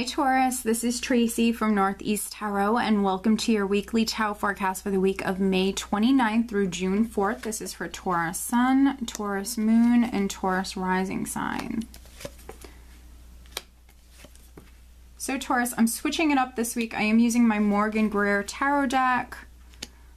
Taurus, this is Tracy from Northeast Tarot, and welcome to your weekly tarot forecast for the week of May 29th through June 4th. This is for Taurus Sun, Taurus Moon, and Taurus Rising sign. So Taurus, I'm switching it up this week. I am using my Morgan Greer Tarot deck,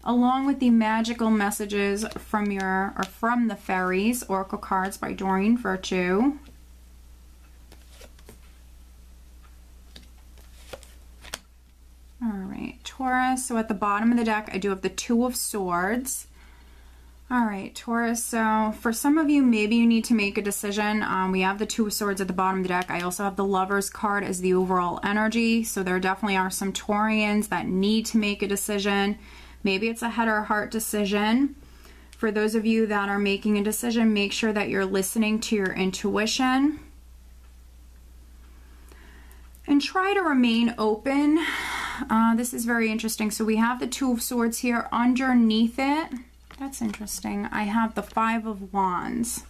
along with the magical messages from the Fairies Oracle cards by Doreen Virtue. Alright, Taurus, so at the bottom of the deck I do have the Two of Swords. Alright, Taurus, so for some of you, maybe you need to make a decision. We have the Two of Swords at the bottom of the deck. I also have the Lovers card as the overall energy, so there definitely are some Taurians that need to make a decision. Maybe it's a head or heart decision. For those of you that are making a decision, make sure that you're listening to your intuition. And try to remain open. This is very interesting. So we have the Two of Swords here. Underneath it, that's interesting, I have the Five of Wands.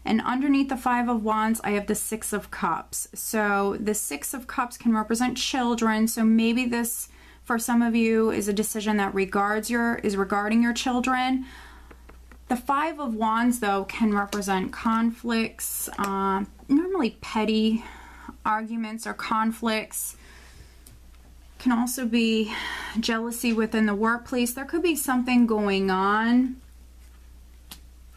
And underneath the Five of Wands, I have the Six of Cups. So the Six of Cups can represent children. So maybe this, for some of you, is a decision that is regarding your children. The Five of Wands, though, can represent conflicts, normally petty arguments or conflicts. Can also be jealousy within the workplace. There could be something going on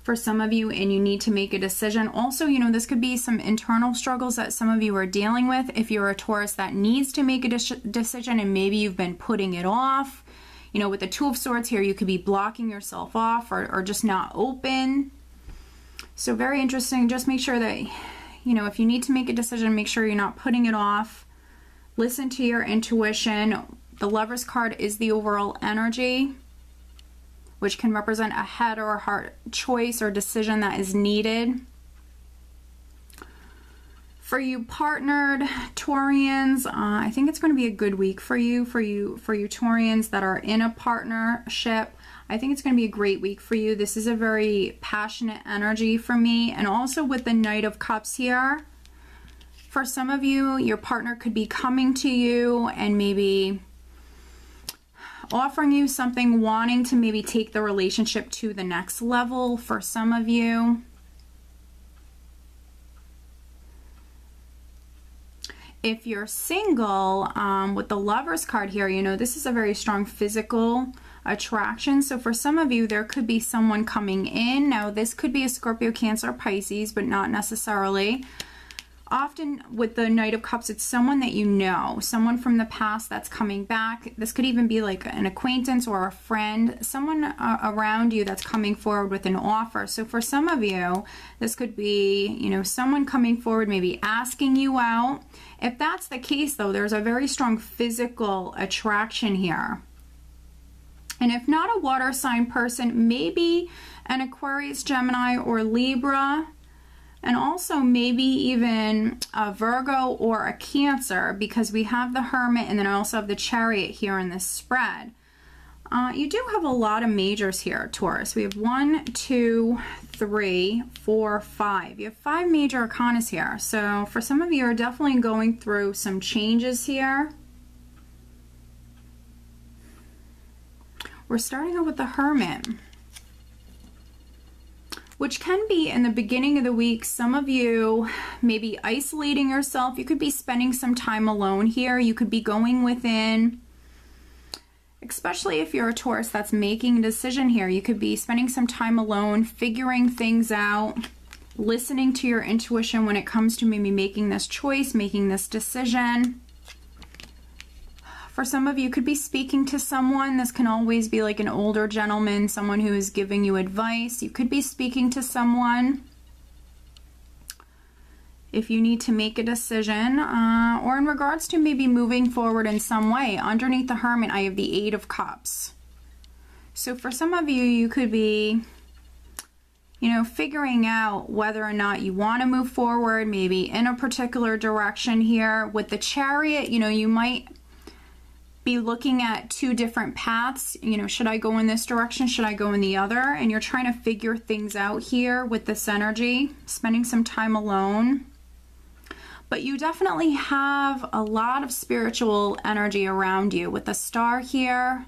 for some of you and you need to make a decision. Also, you know, this could be some internal struggles that some of you are dealing with. If you're a Taurus that needs to make a decision and maybe you've been putting it off, you know, with the Two of Swords here, you could be blocking yourself off or just not open. So very interesting. Just make sure that, you know, if you need to make a decision, make sure you're not putting it off. Listen to your intuition. The Lovers card is the overall energy, which can represent a head or a heart choice or decision that is needed. For you partnered Taurians, I think it's going to be a good week for you Taurians that are in a partnership. I think it's going to be a great week for you. This is a very passionate energy for me. And also with the Knight of Cups here, for some of you, your partner could be coming to you and maybe offering you something, wanting to maybe take the relationship to the next level for some of you. If you're single, with the Lovers card here, you know, this is a very strong physical attraction. So for some of you, there could be someone coming in. Now, this could be a Scorpio, Cancer, Pisces, but not necessarily. Often with the Knight of Cups, it's someone that you know, someone from the past that's coming back. This could even be like an acquaintance or a friend, someone around you that's coming forward with an offer. So for some of you, this could be, you know, someone coming forward, maybe asking you out. If that's the case, though, there's a very strong physical attraction here. And if not a water sign person, maybe an Aquarius, Gemini, or Libra. And also maybe even a Virgo or a Cancer, because we have the Hermit and then I also have the Chariot here in this spread. You do have a lot of majors here, Taurus. We have 1, 2, 3, 4, 5. You have 5 major arcanas here. So for some of you are definitely going through some changes here. We're starting out with the Hermit, which can be in the beginning of the week. Some of you may be isolating yourself. You could be spending some time alone here. You could be going within, especially if you're a Taurus that's making a decision here. You could be spending some time alone, figuring things out, listening to your intuition when it comes to maybe making this choice, making this decision. For some of you, could be speaking to someone. This can always be like an older gentleman, someone who is giving you advice. You could be speaking to someone if you need to make a decision, or in regards to maybe moving forward in some way. Underneath the Hermit, I have the Eight of Cups. So for some of you, you could be, you know, figuring out whether or not you want to move forward, maybe in a particular direction here. With the Chariot, you know, you might be looking at 2 different paths. You know, should I go in this direction? Should I go in the other? And you're trying to figure things out here with this energy, spending some time alone. But you definitely have a lot of spiritual energy around you with the star here.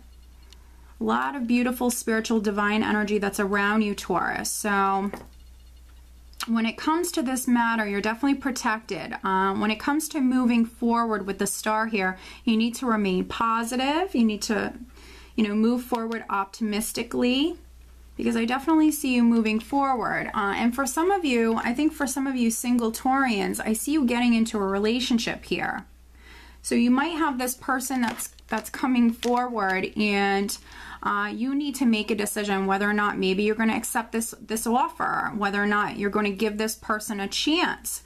A lot of beautiful spiritual divine energy that's around you, Taurus. So when it comes to this matter, you're definitely protected. When it comes to moving forward with the star here, you need to remain positive. You need to, move forward optimistically, because I definitely see you moving forward. And for some of you, I think for some of you single Taurians, I see you getting into a relationship here. So you might have this person that's coming forward, and you need to make a decision whether or not maybe you're going to accept this offer, whether or not you're going to give this person a chance.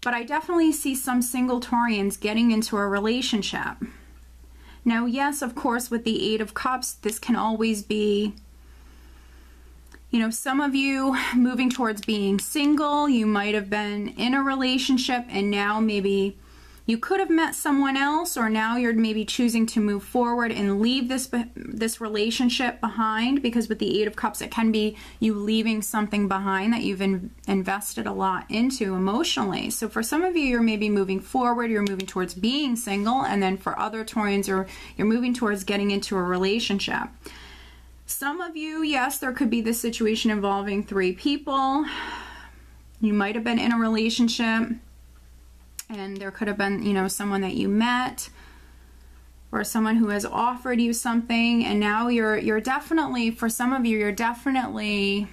But I definitely see some single Taurians getting into a relationship. Now, yes, of course, with the Eight of Cups, this can always be, some of you moving towards being single. You might have been in a relationship and now maybe you could have met someone else, or now you're maybe choosing to move forward and leave this relationship behind, because with the Eight of Cups, it can be you leaving something behind that you've invested a lot into emotionally. So for some of you, you're maybe moving forward, you're moving towards being single, and then for other Taurians, you're moving towards getting into a relationship. Some of you, yes, there could be this situation involving 3 people. You might have been in a relationship, and there could have been, someone that you met, or someone who has offered you something, and now you're definitely, for some of you, you're definitely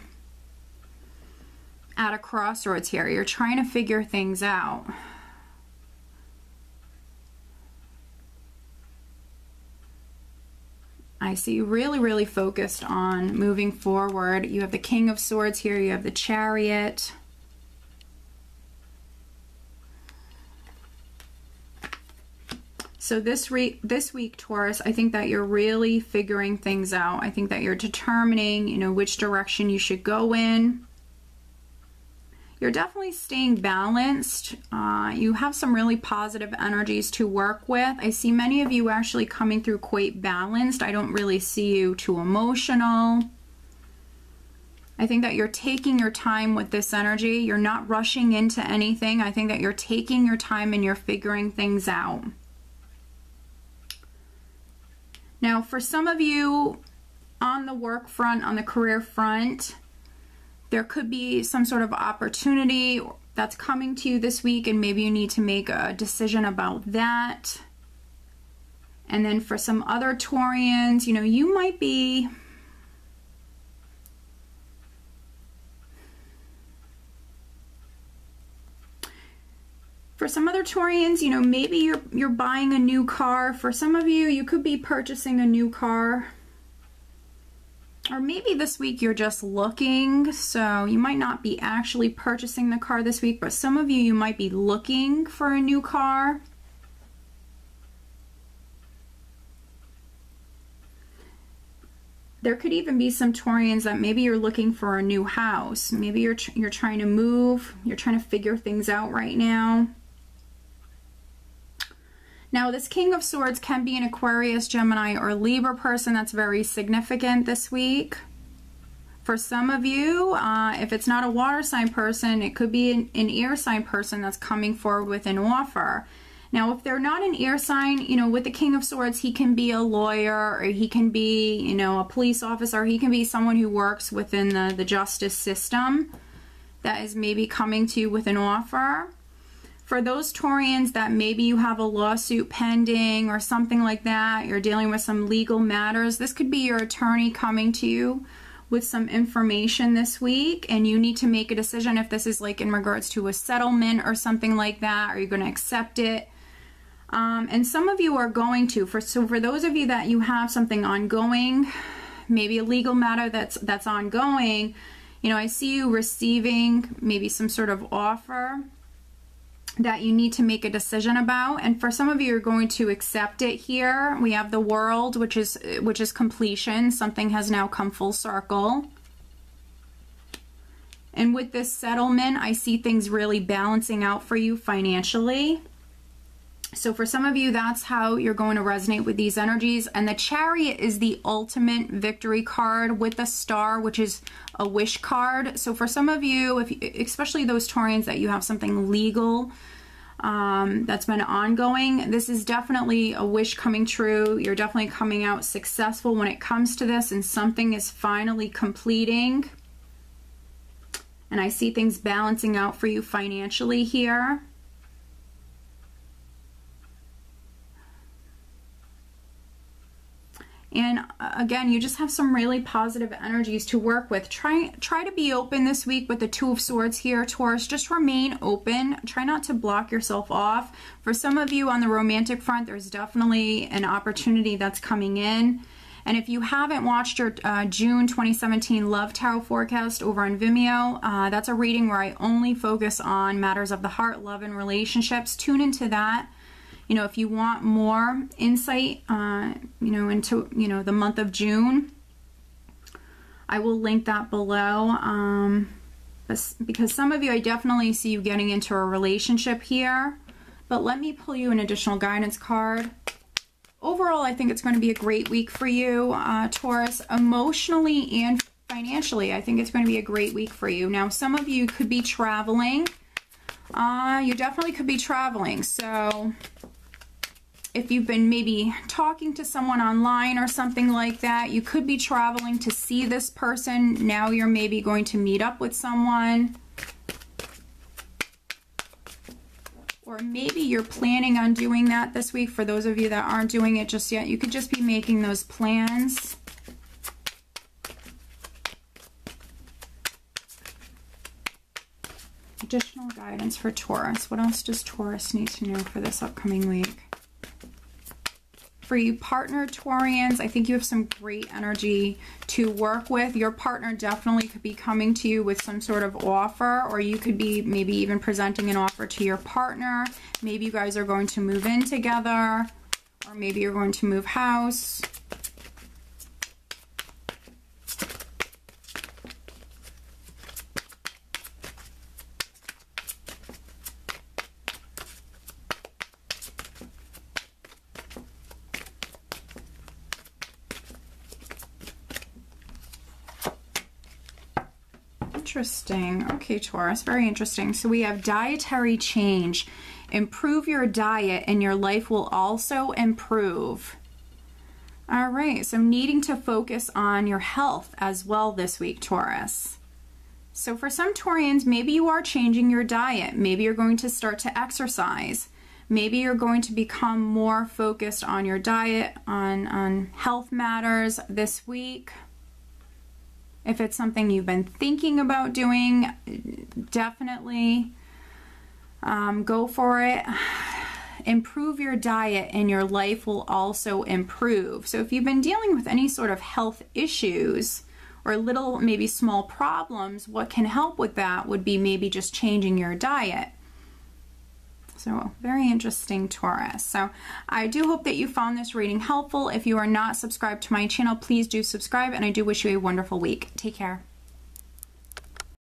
at a crossroads here. You're trying to figure things out. I see you really, really focused on moving forward. You have the King of Swords here. You have the Chariot. So this week, Taurus, I think that you're really figuring things out. I think that you're determining, which direction you should go in. You're definitely staying balanced. You have some really positive energies to work with. I see many of you actually coming through quite balanced. I don't really see you too emotional. I think that you're taking your time with this energy. You're not rushing into anything. I think that you're taking your time and you're figuring things out. Now, for some of you on the work front, on the career front, there could be some sort of opportunity that's coming to you this week, and maybe you need to make a decision about that. And then for some other Taurians, you might be maybe you're buying a new car. For some of you, you could be purchasing a new car. Or maybe this week you're just looking, so you might not be actually purchasing the car this week, but some of you might be looking for a new car. There could even be some Taurians that maybe you're looking for a new house. Maybe you're trying to move, you're trying to figure things out right now. Now, this King of Swords can be an Aquarius, Gemini, or Libra person. That's very significant this week. For some of you, if it's not a water sign person, it could be an air sign person that's coming forward with an offer. Now, if they're not an air sign, with the King of Swords, he can be a lawyer, or he can be, a police officer. He can be someone who works within the justice system that is maybe coming to you with an offer. For those Taurians that maybe you have a lawsuit pending or something like that, you're dealing with some legal matters, this could be your attorney coming to you with some information this week, and you need to make a decision if this is like in regards to a settlement or something like that. Are you going to accept it? And some of you are going to. So for those of you that you have something ongoing, maybe a legal matter that's ongoing, I see you receiving maybe some sort of offer that you need to make a decision about. And for some of you, you're going to accept it here. We have the World, which is completion. Something has now come full circle. And with this settlement, I see things really balancing out for you financially. So for some of you, that's how you're going to resonate with these energies. And the Chariot is the ultimate victory card with the Star, which is a wish card. So for some of you, especially those Taurians that you have something legal that's been ongoing. This is definitely a wish coming true. You're definitely coming out successful when it comes to this, and something is finally completing. And I see things balancing out for you financially here. And again, you just have some really positive energies to work with. Try to be open this week with the Two of Swords here, Taurus. Just remain open. Try not to block yourself off. For some of you on the romantic front, there's definitely an opportunity that's coming in. And if you haven't watched your June 2017 Love Tarot forecast over on Vimeo, that's a reading where I only focus on matters of the heart, love, and relationships. Tune into that. You know, if you want more insight, you know, into, you know, the month of June, I will link that below. Because some of you, I definitely see you getting into a relationship here. But let me pull you an additional guidance card. Overall, I think it's going to be a great week for you, Taurus. Emotionally and financially, I think it's going to be a great week for you. Now, some of you could be traveling. You definitely could be traveling. So if you've been maybe talking to someone online or something like that, you could be traveling to see this person. Now you're maybe going to meet up with someone. Or maybe you're planning on doing that this week. For those of you that aren't doing it just yet, you could just be making those plans. Additional guidance for Taurus. What else does Taurus need to know for this upcoming week? For you partner Taurians, I think you have some great energy to work with. Your partner definitely could be coming to you with some sort of offer, or you could be maybe even presenting an offer to your partner. Maybe you guys are going to move in together, or maybe you're going to move house. Interesting. Okay, Taurus, very interesting. So we have dietary change. Improve your diet and your life will also improve. All right, so needing to focus on your health as well this week, Taurus. So for some Taurians, maybe you are changing your diet. Maybe you're going to start to exercise. Maybe you're going to become more focused on your diet, on health matters this week. If it's something you've been thinking about doing, definitely go for it. Improve your diet and your life will also improve. So if you've been dealing with any sort of health issues or little, maybe small problems, what can help with that would be maybe just changing your diet. So very interesting, Taurus. So I do hope that you found this reading helpful. If you are not subscribed to my channel, please do subscribe, and I do wish you a wonderful week. Take care.